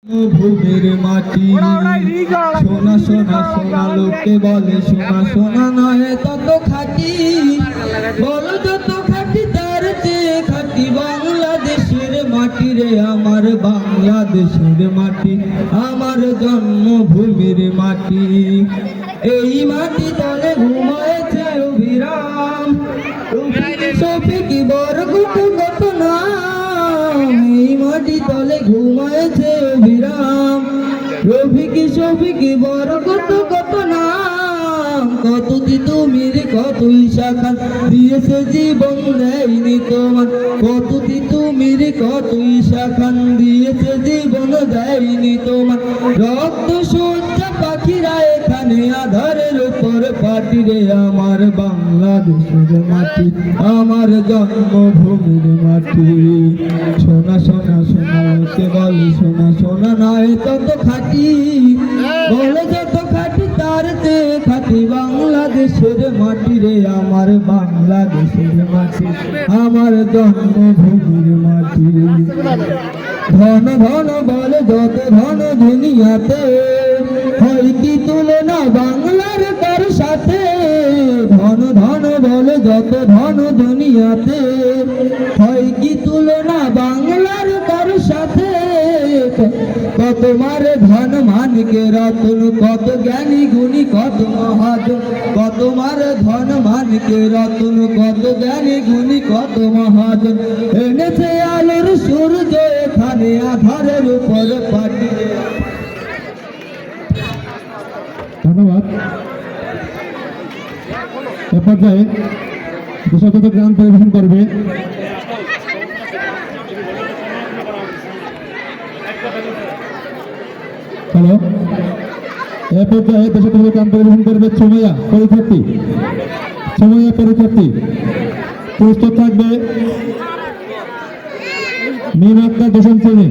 ভূমির মাটি সোনা সোনা সোনা লোকে বলে সোনা সোনা নয় তত খাঁটি বলো যত খাঁটি তার চেয়ে খাঁটি বাংলাদেশের মাটি রে আমার বাংলাদেশের মাটি আমার জন্মভূমির মাটি এই মাটি তলে ঘুমায়েছে অভিরাম শফিক বরগুট কত নাম এই মাটি তলে ঘুমায়েছে অভিরাম রফিক শফিক বরগুট কত নাম কত তিতুমির কত ঈশা খান দিয়েছে জীবন দেয়নি তোমার কত তিতুমির কত ঈশা খান দিয়েছে জীবন দেয়নি তোমার রক্ত সজ্জা পাখিরা এখানে আধারের উপর পাটি রে আমার বাংলাদেশের মাটি আমার জন্মভূমির মাটি সোনা সোনা সোনা লোকে বলে সোনা সোনা নয় তত খাঁটি বলে যত খাঁটি তার চেয়ে খাঁটি বাংলাদেশের মাটি রে আমার বাংলাদেশের মাটি আমার জন্মভূমির মাটি ধন ধন বলে যত ধন দুনিয়াতে হয় কি তুলনা বাংলার তার সাথে ধন ধন বলে যত ধন দুনিয়াতে হয় কি তুলনা বাংলার তার সাথে কত মারে ধন মানকে রতন কত জ্ঞানী গুণী কত মহাজন কত মারে ধন মানকে রতন কত জ্ঞানী গুণী কত মহাজন এনেছে আলোর সূর্য এখানে আধারের উপর পাটি ধন্যবাদ। এ পর্যায়ে দেশাত্মক গান পরিবেশন করবে হ্যালো এ পর্যায়ে দেশাত্মক গান পরিবেশন করবে সময়া পরীক্ষার্থী প্রস্তুত থাকবে মিম আক্তার দশম শ্রেণী।